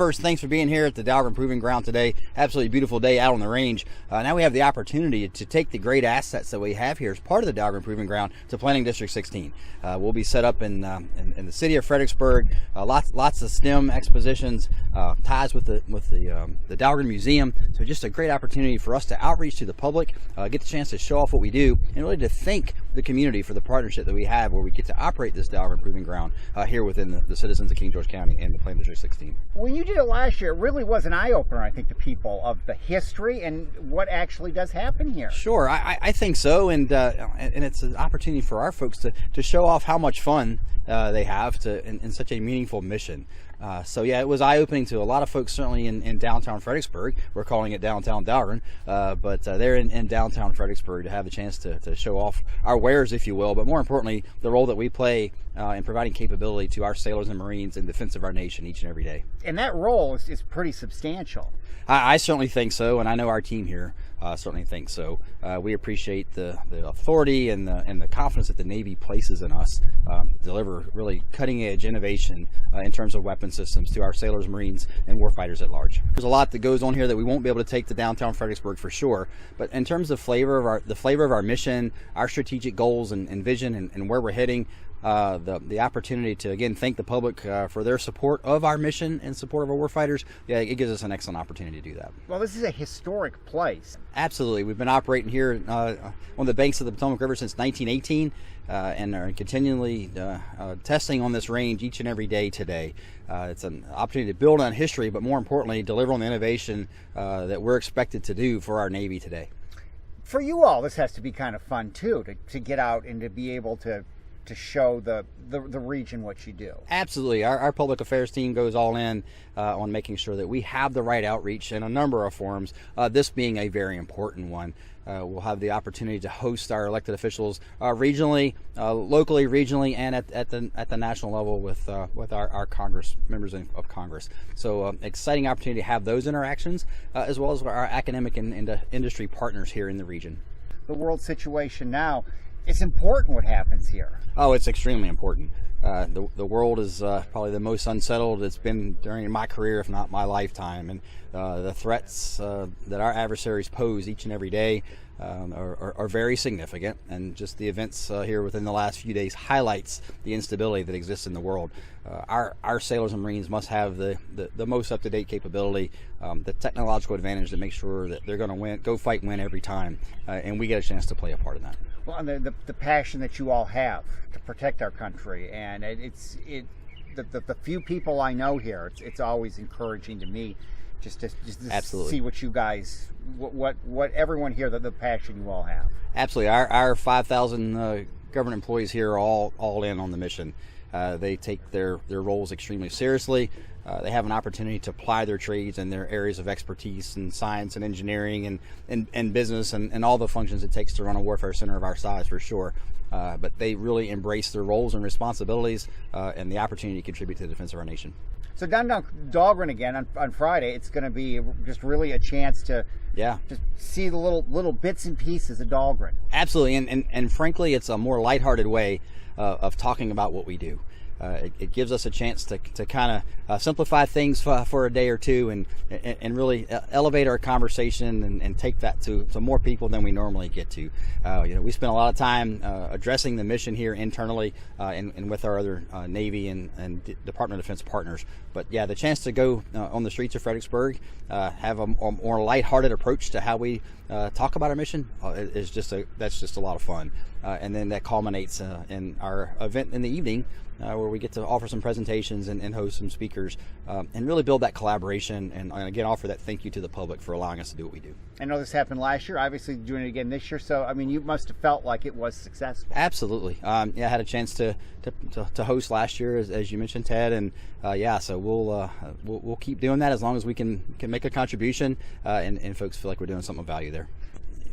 first, thanks for being here at the Dahlgren Proving Ground today. Absolutely beautiful day out on the range. Now we have the opportunity to take the great assets that we have here as part of the Dahlgren Proving Ground to Planning District 16. We'll be set up in the city of Fredericksburg. Lots of STEM expositions, ties with the Dahlgren Museum. So just a great opportunity for us to outreach to the public, get the chance to show off what we do, and really to thank the community for the partnership that we have, where we get to operate this Dahlgren Proving Ground here within the citizens of King George County and the Planning District 16. When you did it last year, it really was an eye-opener, I think, to people of the history and what actually does happen here. Sure, I think so, and it's an opportunity for our folks to show off how much fun they have in such a meaningful mission. So yeah, it was eye-opening to a lot of folks, certainly in downtown Fredericksburg. We're calling it downtown Dahlgren, but they're in downtown Fredericksburg to have the chance to show off our wares, if you will, but more importantly, the role that we play in providing capability to our sailors and Marines in defense of our nation each and every day. And that role is pretty substantial. I certainly think so, and I know our team here certainly thinks so. We appreciate the authority and the confidence that the Navy places in us to deliver really cutting-edge innovation in terms of weapon systems to our sailors, Marines, and warfighters at large. There's a lot that goes on here that we won't be able to take to downtown Fredericksburg for sure, but in terms of the flavor of our mission, our strategic goals and vision and where we're heading, the opportunity to again thank the public for their support of our mission and support of our warfighters, yeah, it gives us an excellent opportunity to do that. Well, this is a historic place. Absolutely. We've been operating here on the banks of the Potomac River since 1918 and are continually testing on this range each and every day today. It's an opportunity to build on history, but more importantly, deliver on the innovation that we're expected to do for our Navy today. For you all, this has to be kind of fun too, to get out and to be able to show the region what you do. Absolutely. Our public affairs team goes all in on making sure that we have the right outreach in a number of forums, this being a very important one. We'll have the opportunity to host our elected officials regionally, locally, regionally, and at the national level with our Congress members of Congress. So exciting opportunity to have those interactions as well as our academic and industry partners here in the region. The world situation now, it's important what happens here. Oh, it's extremely important. The world is probably the most unsettled it's been during my career, if not my lifetime. And the threats that our adversaries pose each and every day are very significant. And just the events here within the last few days highlights the instability that exists in the world. Our sailors and Marines must have the most up-to-date capability, the technological advantage that makes sure that they're going to go fight, win every time. And we get a chance to play a part in that. Well, and the passion that you all have to protect our country, and the few people I know here, it's always encouraging to me just to see what you guys, what everyone here, the passion you all have. Absolutely, our 5,000 government employees here are all in on the mission. They take their roles extremely seriously. They have an opportunity to apply their trades and their areas of expertise in science and engineering and business and all the functions it takes to run a warfare center of our size, for sure. But they really embrace their roles and responsibilities and the opportunity to contribute to the defense of our nation. So downtown Dahlgren again on Friday, it's going to be just really a chance to just see the little bits and pieces of Dahlgren. Absolutely, and frankly, it's a more lighthearted way of talking about what we do. It gives us a chance to kind of simplify things for a day or two and really elevate our conversation and take that to more people than we normally get to. We spend a lot of time addressing the mission here internally and with our other Navy and Department of Defense partners. But yeah, the chance to go on the streets of Fredericksburg, have a more lighthearted approach to how we talk about our mission is that's just a lot of fun. And then that culminates in our event in the evening, where we get to offer some presentations and host some speakers and really build that collaboration and again offer that thank you to the public for allowing us to do what we do. I know this happened last year, obviously doing it again this year, so I mean you must have felt like it was successful. Absolutely. I had a chance to host last year as you mentioned, Ted, and so we'll keep doing that as long as we can make a contribution and folks feel like we're doing something of value there.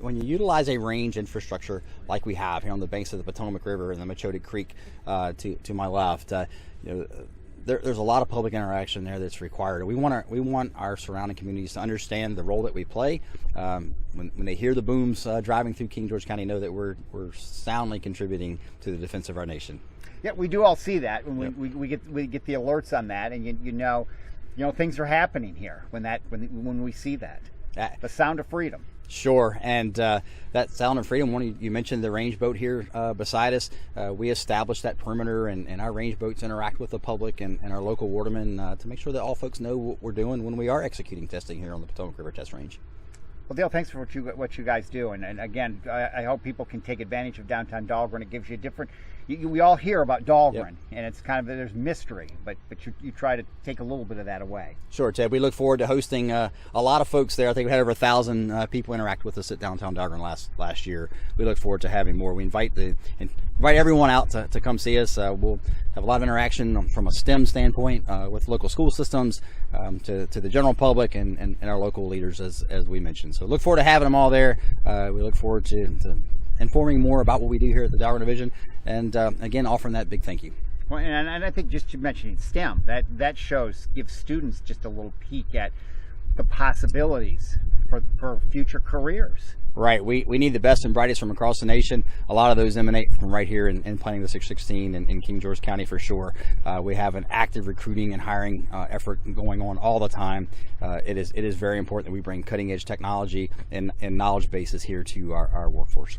When you utilize a range infrastructure like we have here on the banks of the Potomac River and the Machote Creek to my left, there's a lot of public interaction there that's required. We want our surrounding communities to understand the role that we play. When they hear the booms driving through King George County, know that we're soundly contributing to the defense of our nation. Yeah, we do all see that when we get the alerts on that, and you know things are happening here when we see that. The sound of freedom. Sure, and that sound of freedom, you mentioned the range boat here beside us. We established that perimeter, and our range boats interact with the public and our local watermen to make sure that all folks know what we're doing when we are executing testing here on the Potomac River Test Range. Well, Dale, thanks for what you guys do, and again, I hope people can take advantage of downtown Dahlgren. It gives you a different. We all hear about Dahlgren, and it's kind of there's mystery, but you try to take a little bit of that away. Sure, Ted. We look forward to hosting a lot of folks there. I think we had over 1,000 people interact with us at downtown Dahlgren last year. We look forward to having more. We invite everyone out to come see us. We'll have a lot of interaction from a STEM standpoint with local school systems to the general public and our local leaders, as we mentioned. So look forward to having them all there. We look forward to informing more about what we do here at the Dahlgren Division, and again, offering that big thank you. Well, and I think just mentioning STEM, that gives students just a little peek at the possibilities for future careers. Right. We need the best and brightest from across the nation. A lot of those emanate from right here in Planning the 616 in King George County for sure. We have an active recruiting and hiring effort going on all the time. It is very important that we bring cutting edge technology and knowledge bases here to our workforce.